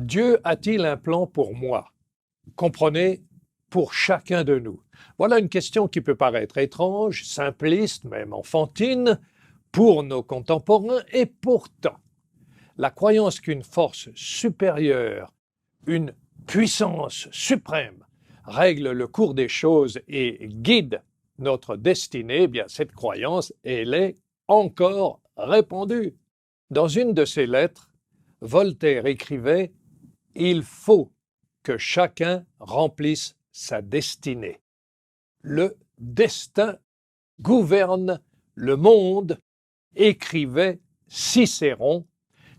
Dieu a-t-il un plan pour moi? Comprenez, pour chacun de nous. Voilà une question qui peut paraître étrange, simpliste, même enfantine, pour nos contemporains, et pourtant, la croyance qu'une force supérieure, une puissance suprême, règle le cours des choses et guide notre destinée, eh bien cette croyance, elle est encore répandue. Dans une de ses lettres, Voltaire écrivait « Il faut que chacun remplisse sa destinée. Le destin gouverne le monde », écrivait Cicéron,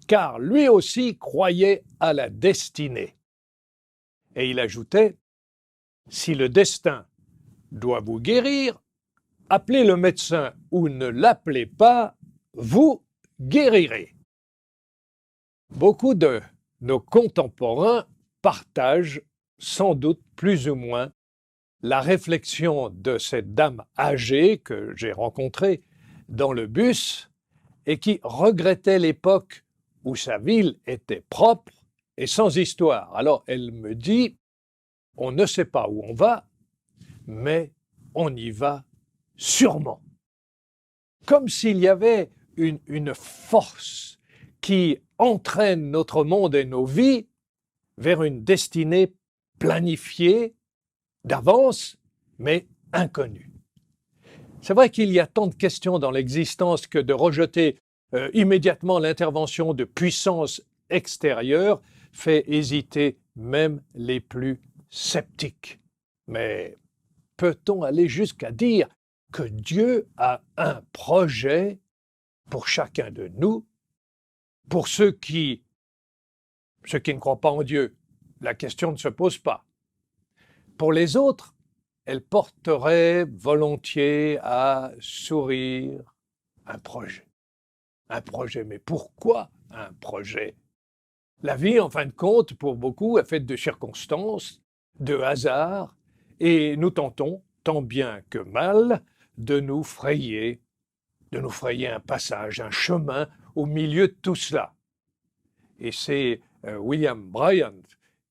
car lui aussi croyait à la destinée. Et il ajoutait « Si le destin doit vous guérir, appelez le médecin ou ne l'appelez pas, vous guérirez. » Beaucoup de nos contemporains partagent sans doute plus ou moins la réflexion de cette dame âgée que j'ai rencontrée dans le bus et qui regrettait l'époque où sa ville était propre et sans histoire. Alors elle me dit, on ne sait pas où on va, mais on y va sûrement. Comme s'il y avait une force qui entraîne notre monde et nos vies vers une destinée planifiée d'avance, mais inconnue. C'est vrai qu'il y a tant de questions dans l'existence que de rejeter immédiatement l'intervention de puissances extérieures fait hésiter même les plus sceptiques. Mais peut-on aller jusqu'à dire que Dieu a un projet pour chacun de nous? Pour ceux qui ne croient pas en Dieu, la question ne se pose pas. Pour les autres, elle porterait volontiers à sourire un projet. Un projet, mais pourquoi un projet? La vie, en fin de compte, pour beaucoup, est faite de circonstances, de hasards, et nous tentons, tant bien que mal, de nous frayer un passage, un chemin au milieu de tout cela. Et c'est William Bryant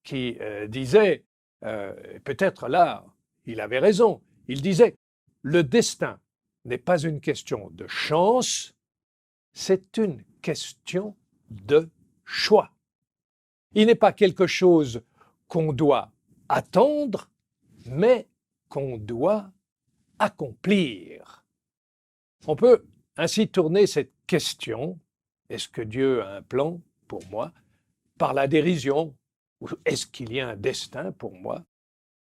qui disait, peut-être là, il avait raison, il disait, le destin n'est pas une question de chance, c'est une question de choix. Il n'est pas quelque chose qu'on doit attendre, mais qu'on doit accomplir. On peut ainsi tourner cette question, est-ce que Dieu a un plan pour moi, par la dérision, ou est-ce qu'il y a un destin pour moi?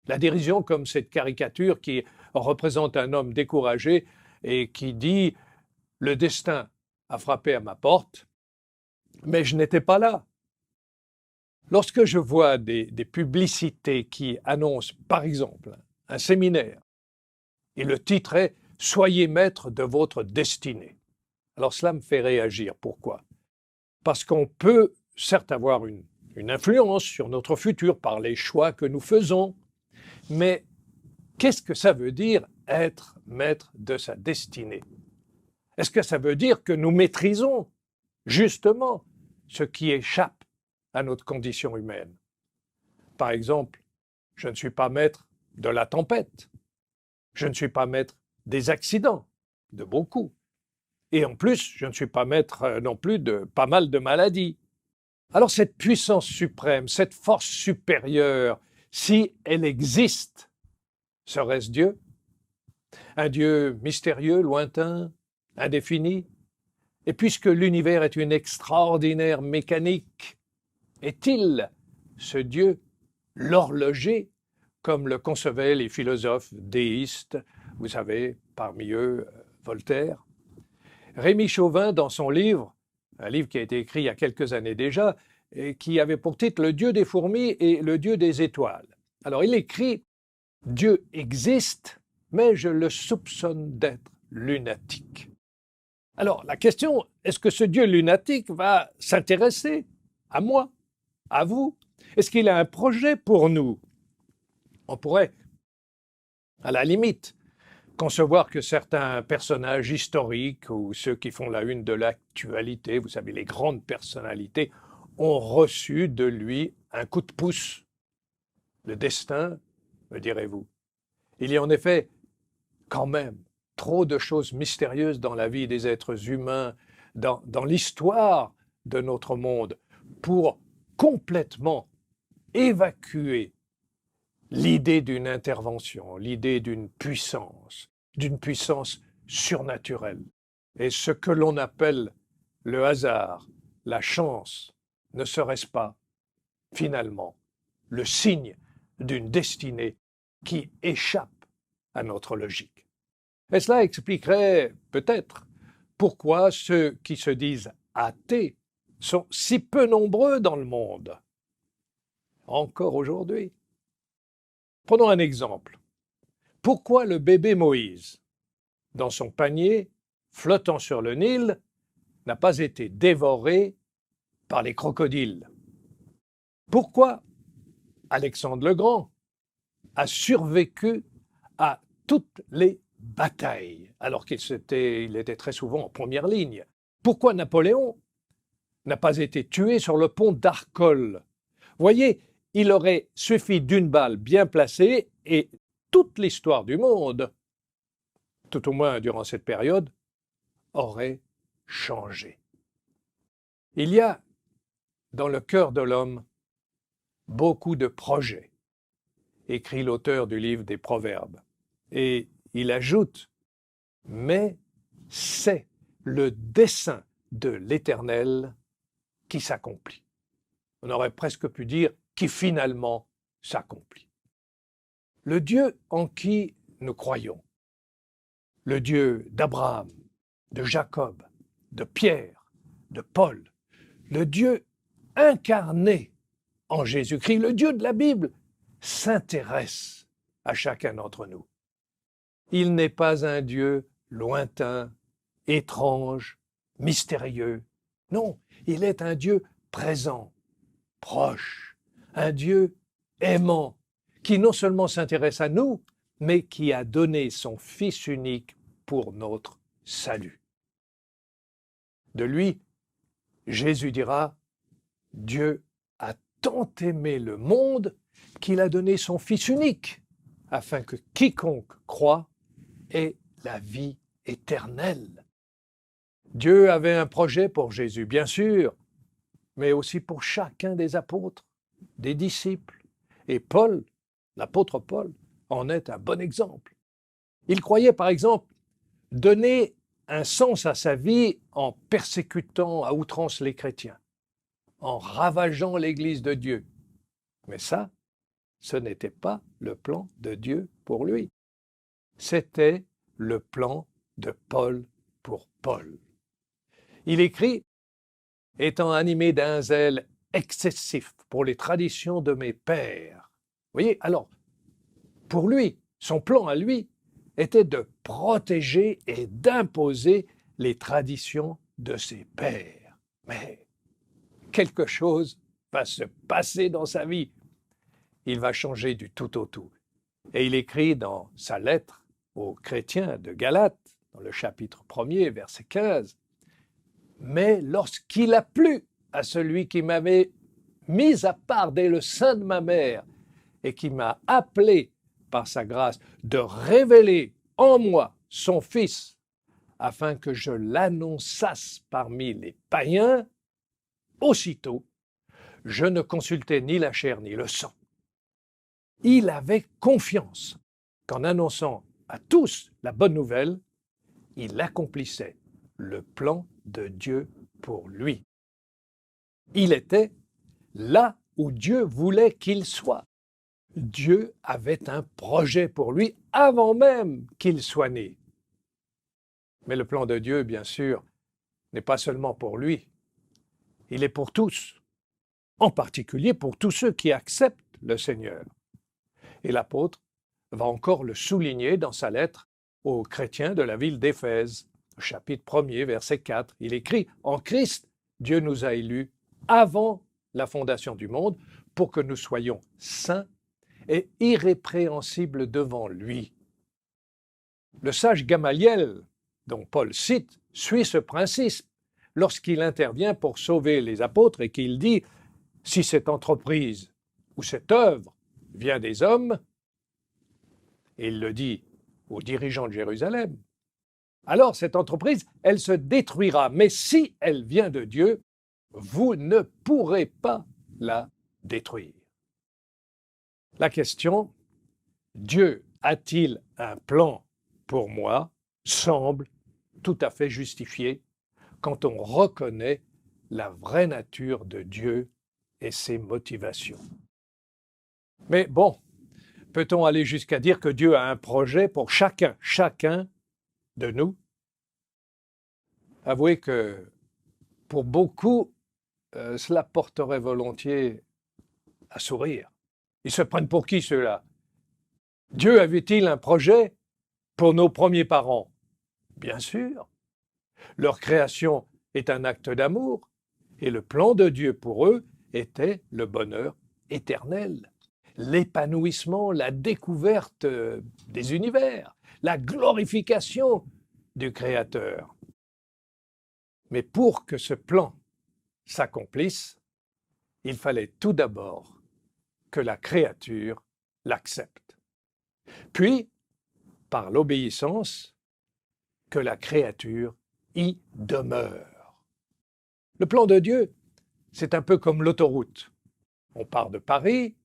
La dérision comme cette caricature qui représente un homme découragé et qui dit « Le destin a frappé à ma porte, mais je n'étais pas là ». Lorsque je vois des publicités qui annoncent, par exemple, un séminaire, et le titre est « Soyez maître de votre destinée », alors cela me fait réagir. Pourquoi? Parce qu'on peut certes avoir une influence sur notre futur par les choix que nous faisons, mais qu'est-ce que ça veut dire être maître de sa destinée? Est-ce que ça veut dire que nous maîtrisons justement ce qui échappe à notre condition humaine? Par exemple, je ne suis pas maître de la tempête, je ne suis pas maître des accidents, de beaucoup, et en plus, je ne suis pas maître non plus de pas mal de maladies. Alors cette puissance suprême, cette force supérieure, si elle existe, serait-ce Dieu? Un Dieu mystérieux, lointain, indéfini? Et puisque l'univers est une extraordinaire mécanique, est-il, ce Dieu, l'horloger, comme le concevaient les philosophes déistes, vous savez, parmi eux Voltaire? Rémi Chauvin, dans son livre, un livre qui a été écrit il y a quelques années déjà, et qui avait pour titre « Le Dieu des fourmis et le Dieu des étoiles ». Alors il écrit « Dieu existe, mais je le soupçonne d'être lunatique ». Alors la question, est-ce que ce Dieu lunatique va s'intéresser à moi, à vous? Est-ce qu'il a un projet pour nous? On pourrait, à la limite, concevoir que certains personnages historiques ou ceux qui font la une de l'actualité, vous savez, les grandes personnalités, ont reçu de lui un coup de pouce. Le destin, me direz-vous. Il y a en effet quand même trop de choses mystérieuses dans la vie des êtres humains, dans l'histoire de notre monde, pour complètement évacuer l'idée d'une intervention, l'idée d'une puissance surnaturelle. Et ce que l'on appelle le hasard, la chance, ne serait-ce pas, finalement, le signe d'une destinée qui échappe à notre logique? Et cela expliquerait peut-être pourquoi ceux qui se disent athées sont si peu nombreux dans le monde, encore aujourd'hui. Prenons un exemple. Pourquoi le bébé Moïse, dans son panier, flottant sur le Nil, n'a pas été dévoré par les crocodiles? Pourquoi Alexandre le Grand a survécu à toutes les batailles, alors il était très souvent en première ligne? Pourquoi Napoléon n'a pas été tué sur le pont d'Arcole? Voyez, il aurait suffi d'une balle bien placée et toute l'histoire du monde, tout au moins durant cette période, aurait changé. Il y a dans le cœur de l'homme beaucoup de projets, écrit l'auteur du livre des Proverbes. Et il ajoute, mais c'est le dessein de l'Éternel qui s'accomplit. On aurait presque pu dire qui finalement s'accomplit. Le Dieu en qui nous croyons, le Dieu d'Abraham, de Jacob, de Pierre, de Paul, le Dieu incarné en Jésus-Christ, le Dieu de la Bible, s'intéresse à chacun d'entre nous. Il n'est pas un Dieu lointain, étrange, mystérieux. Non, il est un Dieu présent, proche, un Dieu aimant, qui non seulement s'intéresse à nous, mais qui a donné son Fils unique pour notre salut. De lui, Jésus dira, Dieu a tant aimé le monde qu'il a donné son Fils unique, afin que quiconque croit ait la vie éternelle. Dieu avait un projet pour Jésus, bien sûr, mais aussi pour chacun des apôtres, des disciples. Et Paul, l'apôtre Paul, en est un bon exemple. Il croyait, par exemple, donner un sens à sa vie en persécutant à outrance les chrétiens, en ravageant l'Église de Dieu. Mais ça, ce n'était pas le plan de Dieu pour lui. C'était le plan de Paul pour Paul. Il écrit, étant animé d'un zèle excessif pour les traditions de mes pères. Vous voyez, alors, pour lui, son plan à lui était de protéger et d'imposer les traditions de ses pères. Mais quelque chose va se passer dans sa vie. Il va changer du tout au tout. Et il écrit dans sa lettre aux chrétiens de Galate, dans le chapitre 1er, verset 15, « Mais lorsqu'il a plu à celui qui m'avait mis à part dès le sein de ma mère et qui m'a appelé par sa grâce de révéler en moi son Fils, afin que je l'annonçasse parmi les païens, aussitôt, je ne consultais ni la chair ni le sang. » Il avait confiance qu'en annonçant à tous la bonne nouvelle, il accomplissait le plan de Dieu pour lui. Il était là où Dieu voulait qu'il soit. Dieu avait un projet pour lui avant même qu'il soit né. Mais le plan de Dieu, bien sûr, n'est pas seulement pour lui, il est pour tous, en particulier pour tous ceux qui acceptent le Seigneur. Et l'apôtre va encore le souligner dans sa lettre aux chrétiens de la ville d'Éphèse, chapitre 1er, verset 4. Il écrit « En Christ, Dieu nous a élus avant la fondation du monde pour que nous soyons saints et irrépréhensibles devant lui. » Le sage Gamaliel, dont Paul cite, suit ce principe lorsqu'il intervient pour sauver les apôtres et qu'il dit « si cette entreprise ou cette œuvre vient des hommes, et il le dit aux dirigeants de Jérusalem, alors cette entreprise, elle se détruira. Mais si elle vient de Dieu, vous ne pourrez pas la détruire. La question, Dieu a-t-il un plan pour moi, semble tout à fait justifiée quand on reconnaît la vraie nature de Dieu et ses motivations. Mais bon, peut-on aller jusqu'à dire que Dieu a un projet pour chacun de nous? Avouez que pour beaucoup, cela porterait volontiers à sourire. Ils se prennent pour qui ceux-là? Dieu avait-il un projet pour nos premiers parents? Bien sûr. Leur création est un acte d'amour et le plan de Dieu pour eux était le bonheur éternel, l'épanouissement, la découverte des univers, la glorification du Créateur. Mais pour que ce plan s'accomplisse, il fallait tout d'abord que la créature l'accepte. Puis, par l'obéissance, que la créature y demeure. Le plan de Dieu, c'est un peu comme l'autoroute. On part de Paris,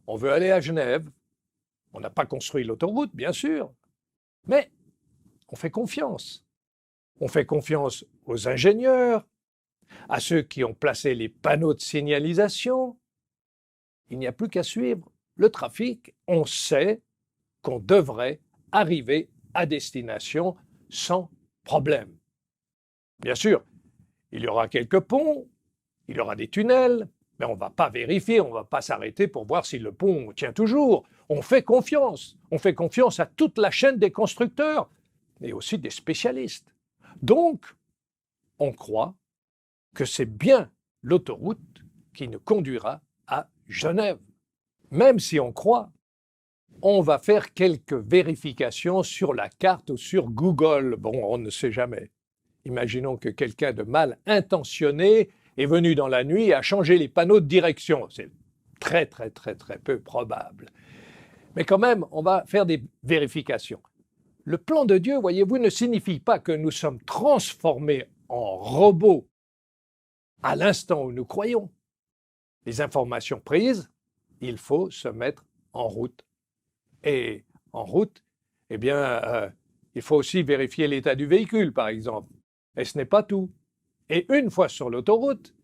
on veut aller à Genève. On n'a pas construit l'autoroute, bien sûr, mais on fait confiance. On fait confiance aux ingénieurs, à ceux qui ont placé les panneaux de signalisation. Il n'y a plus qu'à suivre le trafic. On sait qu'on devrait arriver à destination sans problème. Bien sûr, il y aura quelques ponts, il y aura des tunnels, mais on ne va pas vérifier, on ne va pas s'arrêter pour voir si le pont tient toujours. On fait confiance à toute la chaîne des constructeurs, mais aussi des spécialistes. Donc, on croit que c'est bien l'autoroute qui nous conduira à Genève. Même si on croit, on va faire quelques vérifications sur la carte ou sur Google. Bon, on ne sait jamais. Imaginons que quelqu'un de mal intentionné est venu dans la nuit et a changé les panneaux de direction. C'est très peu probable. Mais quand même, on va faire des vérifications. Le plan de Dieu, voyez-vous, ne signifie pas que nous sommes transformés en robots à l'instant où nous croyons. Les informations prises, il faut se mettre en route. Et en route, eh bien, il faut aussi vérifier l'état du véhicule, par exemple. Et ce n'est pas tout. Et une fois sur l'autoroute,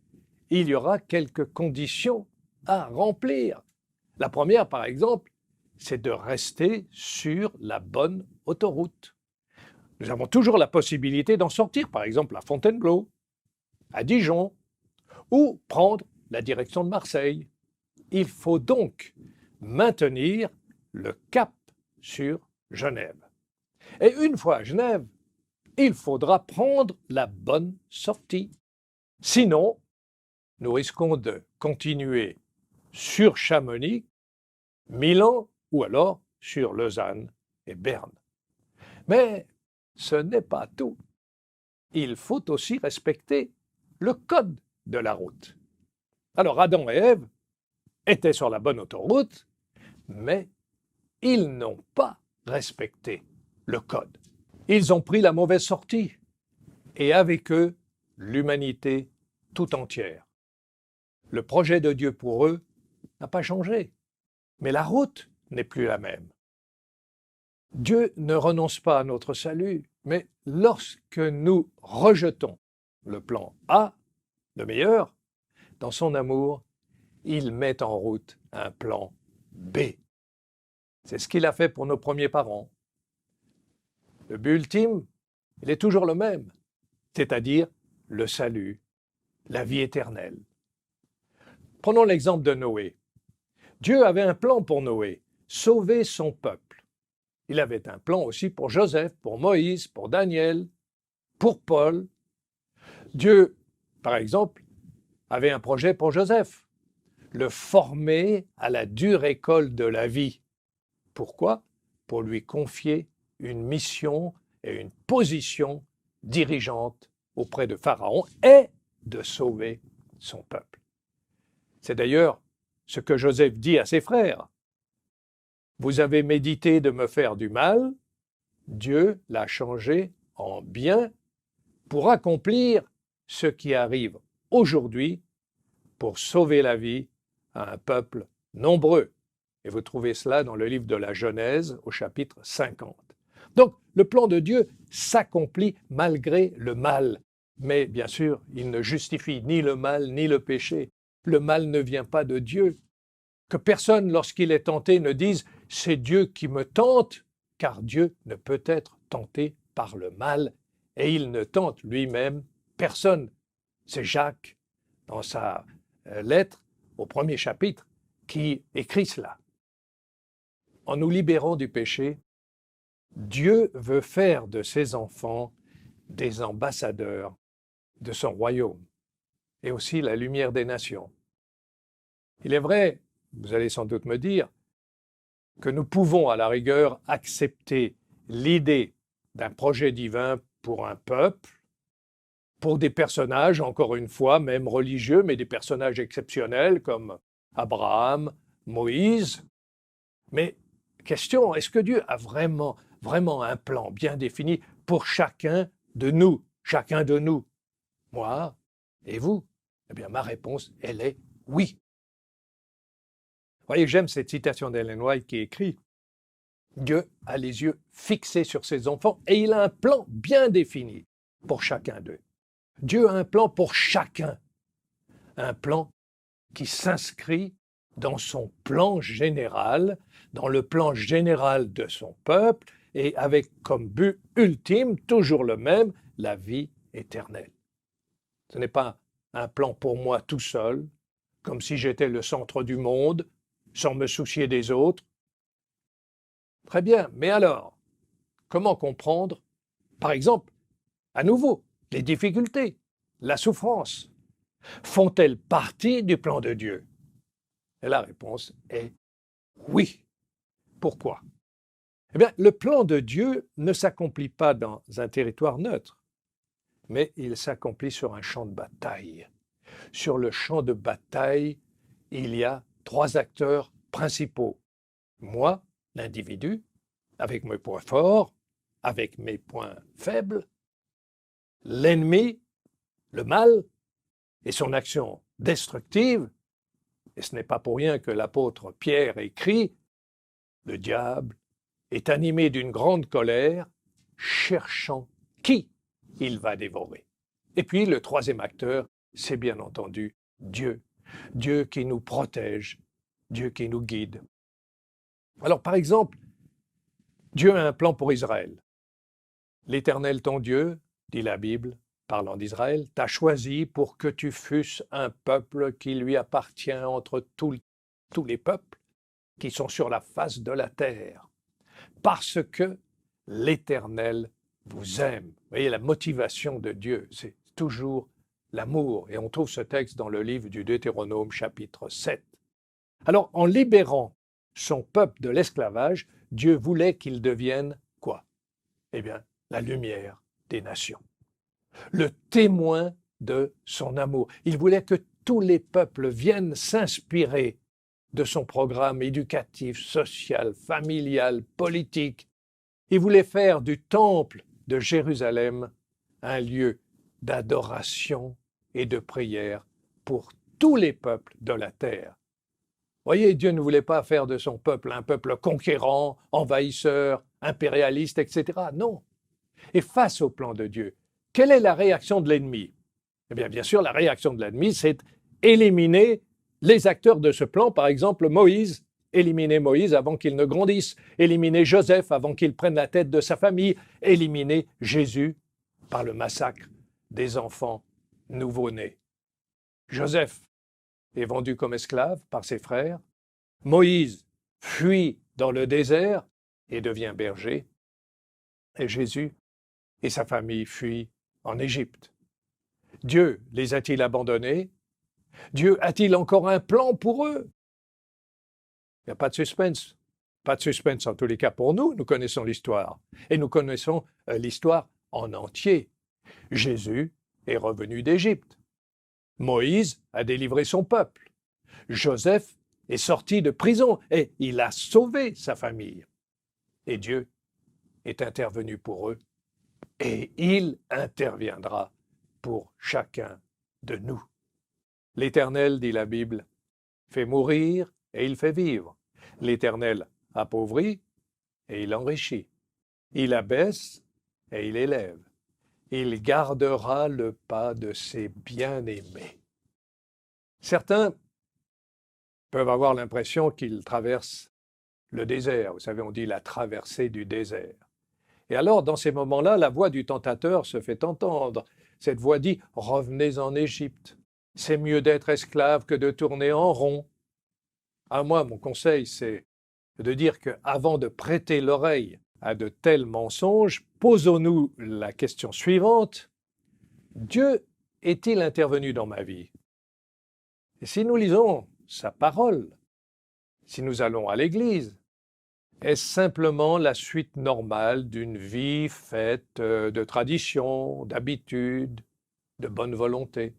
il y aura quelques conditions à remplir. La première, par exemple, c'est de rester sur la bonne autoroute. Nous avons toujours la possibilité d'en sortir, par exemple à Fontainebleau, à Dijon, ou prendre la direction de Marseille. Il faut donc maintenir le cap sur Genève. Et une fois à Genève, il faudra prendre la bonne sortie. Sinon, nous risquons de continuer sur Chamonix, Milan ou alors sur Lausanne et Berne. Mais ce n'est pas tout. Il faut aussi respecter le code de la route. Alors Adam et Ève étaient sur la bonne autoroute, mais ils n'ont pas respecté le code. Ils ont pris la mauvaise sortie, et avec eux, l'humanité tout entière. Le projet de Dieu pour eux n'a pas changé, mais la route n'est plus la même. Dieu ne renonce pas à notre salut, mais lorsque nous rejetons le plan A, le meilleur, dans son amour, il met en route un plan B. C'est ce qu'il a fait pour nos premiers parents. Le but ultime, il est toujours le même, c'est-à-dire le salut, la vie éternelle. Prenons l'exemple de Noé. Dieu avait un plan pour Noé, sauver son peuple. Il avait un plan aussi pour Joseph, pour Moïse, pour Daniel, pour Paul. Dieu, par exemple, avait un projet pour Joseph, le former à la dure école de la vie. Pourquoi? Pour lui confier une mission et une position dirigeante auprès de Pharaon et de sauver son peuple. C'est d'ailleurs ce que Joseph dit à ses frères. Vous avez médité de me faire du mal, Dieu l'a changé en bien pour accomplir ce qui arrive aujourd'hui pour sauver la vie à un peuple nombreux. Et vous trouvez cela dans le livre de la Genèse au chapitre 50. Donc, le plan de Dieu s'accomplit malgré le mal. Mais bien sûr, il ne justifie ni le mal ni le péché. Le mal ne vient pas de Dieu. Que personne, lorsqu'il est tenté, ne dise « c'est Dieu qui me tente », car Dieu ne peut être tenté par le mal et il ne tente lui-même personne. C'est Jacques, dans sa lettre au premier chapitre, qui écrit cela. En nous libérant du péché, Dieu veut faire de ses enfants des ambassadeurs de son royaume et aussi la lumière des nations. Il est vrai, vous allez sans doute me dire, que nous pouvons à la rigueur accepter l'idée d'un projet divin pour un peuple, pour des personnages, encore une fois, même religieux, mais des personnages exceptionnels comme Abraham, Moïse. Mais question, est-ce que Dieu a vraiment un plan bien défini pour chacun de nous, moi et vous? Eh bien, ma réponse, elle est oui. Vous voyez, j'aime cette citation d'Ellen White qui écrit « Dieu a les yeux fixés sur ses enfants et il a un plan bien défini pour chacun d'eux. » Dieu a un plan pour chacun, un plan qui s'inscrit dans son plan général, dans le plan général de son peuple et avec comme but ultime, toujours le même, la vie éternelle. Ce n'est pas un plan pour moi tout seul, comme si j'étais le centre du monde, sans me soucier des autres. Très bien, mais alors, comment comprendre, par exemple, à nouveau, les difficultés, la souffrance, font-elles partie du plan de Dieu? Et la réponse est oui. Pourquoi? Eh bien, le plan de Dieu ne s'accomplit pas dans un territoire neutre, mais il s'accomplit sur un champ de bataille. Sur le champ de bataille, il y a 3 acteurs principaux. Moi, l'individu, avec mes points forts, avec mes points faibles, l'ennemi, le mal, et son action destructive, et ce n'est pas pour rien que l'apôtre Pierre écrit « Le diable est animé d'une grande colère, cherchant qui il va dévorer. » Et puis le 3e acteur, c'est bien entendu Dieu. Dieu qui nous protège, Dieu qui nous guide. Alors par exemple, Dieu a un plan pour Israël. L'Éternel ton Dieu, dit la Bible, parlant d'Israël, t'a choisi pour que tu fusses un peuple qui lui appartient entre tous les peuples qui sont sur la face de la terre, parce que l'Éternel vous aime. Vous voyez, la motivation de Dieu, c'est toujours l'amour. Et on trouve ce texte dans le livre du Deutéronome, chapitre 7. Alors, en libérant son peuple de l'esclavage, Dieu voulait qu'il devienne quoi? Eh bien, la lumière des nations, le témoin de son amour. Il voulait que tous les peuples viennent s'inspirer de son programme éducatif, social, familial, politique. Il voulait faire du temple de Jérusalem un lieu d'adoration et de prière pour tous les peuples de la terre. Voyez, Dieu ne voulait pas faire de son peuple un peuple conquérant, envahisseur, impérialiste, etc. Non. Et face au plan de Dieu, quelle est la réaction de l'ennemi? Eh bien sûr, la réaction de l'ennemi, c'est éliminer les acteurs de ce plan, par exemple Moïse, éliminer Moïse avant qu'il ne grandisse, éliminer Joseph avant qu'il prenne la tête de sa famille, éliminer Jésus par le massacre des enfants nouveau-nés. Joseph est vendu comme esclave par ses frères. Moïse fuit dans le désert et devient berger. Et Jésus et sa famille fuient en Égypte. Dieu les a-t-il abandonnés? Dieu a-t-il encore un plan pour eux? Il n'y a pas de suspense. Pas de suspense en tous les cas pour nous. Nous connaissons l'histoire. Et nous connaissons l'histoire en entier. Jésus est revenu d'Égypte. Moïse a délivré son peuple. Joseph est sorti de prison et il a sauvé sa famille. Et Dieu est intervenu pour eux et il interviendra pour chacun de nous. L'Éternel, dit la Bible, fait mourir et il fait vivre. L'Éternel appauvrit et il enrichit. Il abaisse et il élève. Il gardera le pas de ses bien-aimés. Certains peuvent avoir l'impression qu'ils traversent le désert. Vous savez, on dit la traversée du désert. Et alors, dans ces moments-là, la voix du tentateur se fait entendre. Cette voix dit « Revenez en Égypte. C'est mieux d'être esclave que de tourner en rond. » À moi, mon conseil, c'est de dire qu'avant de prêter l'oreille à de tels mensonges, posons-nous la question suivante. Dieu est-il intervenu dans ma vie? Et si nous lisons sa parole, si nous allons à l'église, est-ce simplement la suite normale d'une vie faite de traditions, d'habitudes, de bonne volonté?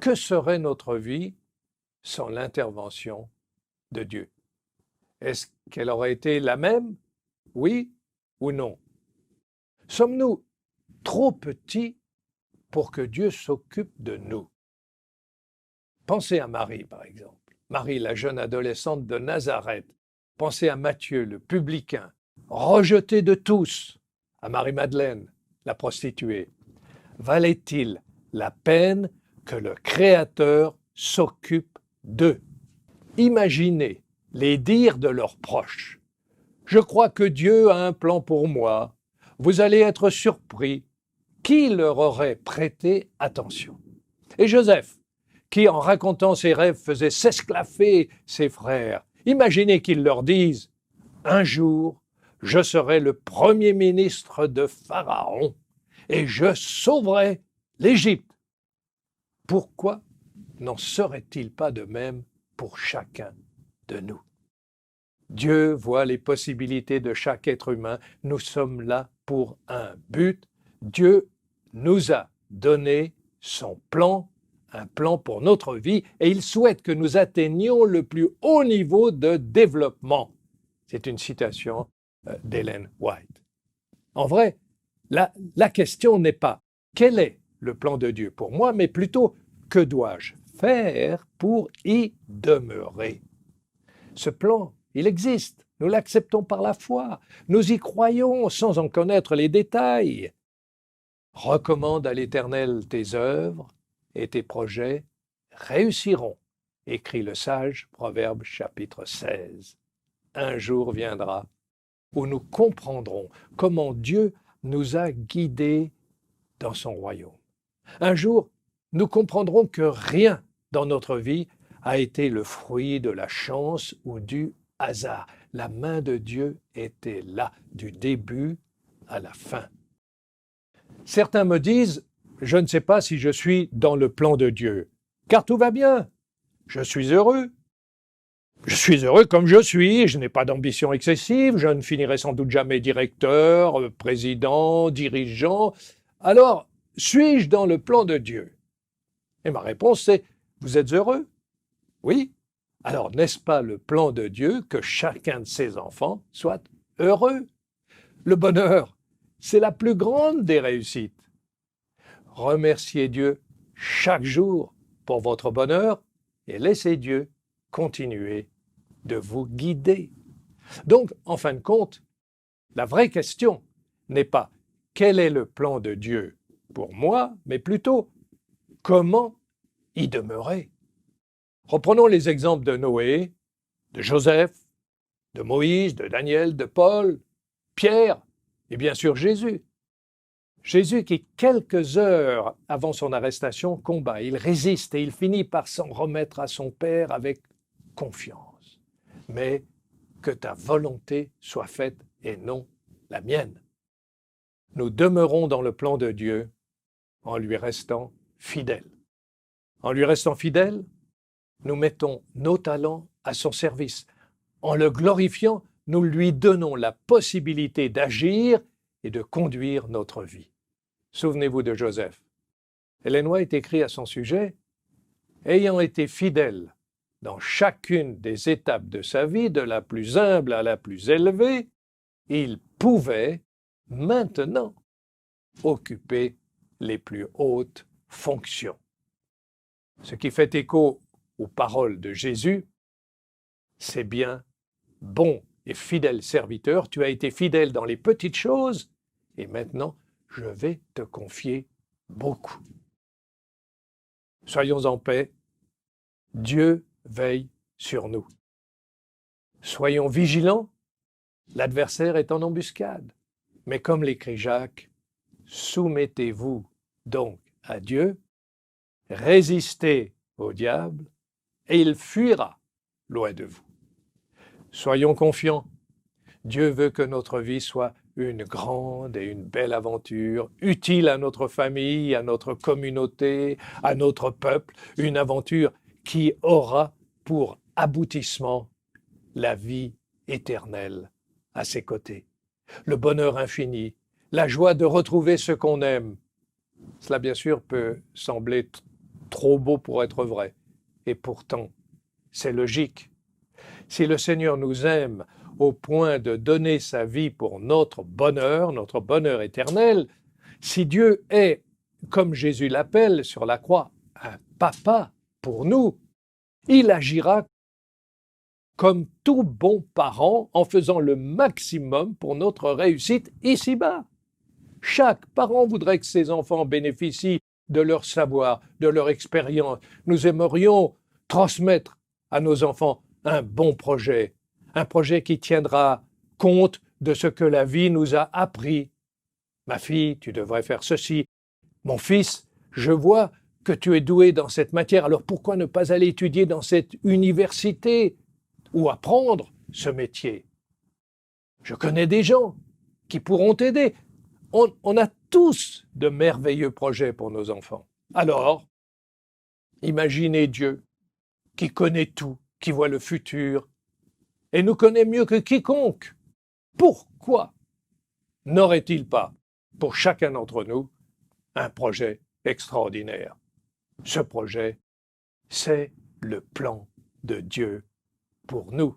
Que serait notre vie sans l'intervention de Dieu? Est-ce qu'elle aurait été la même? Oui ou non? Sommes-nous trop petits pour que Dieu s'occupe de nous? Pensez à Marie, par exemple. Marie, la jeune adolescente de Nazareth. Pensez à Matthieu, le publicain, rejeté de tous. À Marie-Madeleine, la prostituée. Valait-il la peine que le Créateur s'occupe d'eux? Imaginez les dires de leurs proches. Je crois que Dieu a un plan pour moi. Vous allez être surpris. Qui leur aurait prêté attention? Et Joseph, qui en racontant ses rêves faisait s'esclaffer ses frères. Imaginez qu'ils leur disent « Un jour, je serai le premier ministre de Pharaon et je sauverai l'Égypte. » Pourquoi n'en serait-il pas de même pour chacun de nous? Dieu voit les possibilités de chaque être humain. Nous sommes là pour un but. Dieu nous a donné son plan, un plan pour notre vie, et il souhaite que nous atteignions le plus haut niveau de développement. C'est une citation d'Ellen White. En vrai, la question n'est pas quel est le plan de Dieu pour moi, mais plutôt que dois-je faire pour y demeurer? Ce plan, il existe, nous l'acceptons par la foi, nous y croyons sans en connaître les détails. Recommande à l'Éternel tes œuvres et tes projets réussiront, écrit le sage Proverbe chapitre 16. Un jour viendra où nous comprendrons comment Dieu nous a guidés dans son royaume. Un jour, nous comprendrons que rien dans notre vie a été le fruit de la chance ou du hasard. La main de Dieu était là, du début à la fin. Certains me disent « Je ne sais pas si je suis dans le plan de Dieu, car tout va bien, je suis heureux. Je suis heureux comme je suis, je n'ai pas d'ambition excessive, je ne finirai sans doute jamais directeur, président, dirigeant. Alors, suis-je dans le plan de Dieu ?» Et ma réponse c'est « Vous êtes heureux? Oui. Alors, n'est-ce pas le plan de Dieu que chacun de ses enfants soit heureux? Le bonheur, c'est la plus grande des réussites. Remerciez Dieu chaque jour pour votre bonheur et laissez Dieu continuer de vous guider. Donc, en fin de compte, la vraie question n'est pas quel est le plan de Dieu pour moi, mais plutôt comment y demeurer. Reprenons les exemples de Noé, de Joseph, de Moïse, de Daniel, de Paul, Pierre et bien sûr Jésus. Jésus qui, quelques heures avant son arrestation, combat, il résiste et il finit par s'en remettre à son Père avec confiance. Mais que ta volonté soit faite et non la mienne. Nous demeurons dans le plan de Dieu en lui restant fidèles. En lui restant fidèles, nous mettons nos talents à son service. En le glorifiant, nous lui donnons la possibilité d'agir et de conduire notre vie. Souvenez-vous de Joseph. Ellen White écrit à son sujet « Ayant été fidèle dans chacune des étapes de sa vie, de la plus humble à la plus élevée, il pouvait maintenant occuper les plus hautes fonctions. Ce qui fait écho aux paroles de Jésus, c'est bien, bon et fidèle serviteur, tu as été fidèle dans les petites choses, et maintenant je vais te confier beaucoup. Soyons en paix, Dieu veille sur nous. Soyons vigilants, l'adversaire est en embuscade. Mais comme l'écrit Jacques, soumettez-vous donc à Dieu, résistez au diable, et il fuira loin de vous. Soyons confiants, Dieu veut que notre vie soit une grande et une belle aventure, utile à notre famille, à notre communauté, à notre peuple, une aventure qui aura pour aboutissement la vie éternelle à ses côtés, le bonheur infini, la joie de retrouver ce qu'on aime. Cela, bien sûr, peut sembler trop beau pour être vrai, et pourtant, c'est logique. Si le Seigneur nous aime au point de donner sa vie pour notre bonheur éternel, si Dieu est, comme Jésus l'appelle sur la croix, un papa pour nous, il agira comme tout bon parent en faisant le maximum pour notre réussite ici-bas. Chaque parent voudrait que ses enfants bénéficient de leur savoir, de leur expérience. Nous aimerions transmettre à nos enfants un bon projet, un projet qui tiendra compte de ce que la vie nous a appris. Ma fille, tu devrais faire ceci. Mon fils, je vois que tu es doué dans cette matière, alors pourquoi ne pas aller étudier dans cette université ou apprendre ce métier? Je connais des gens qui pourront t'aider. On a tous de merveilleux projets pour nos enfants. Alors, imaginez Dieu qui connaît tout, qui voit le futur et nous connaît mieux que quiconque. Pourquoi n'aurait-il pas, pour chacun d'entre nous, un projet extraordinaire? Ce projet, c'est le plan de Dieu pour nous.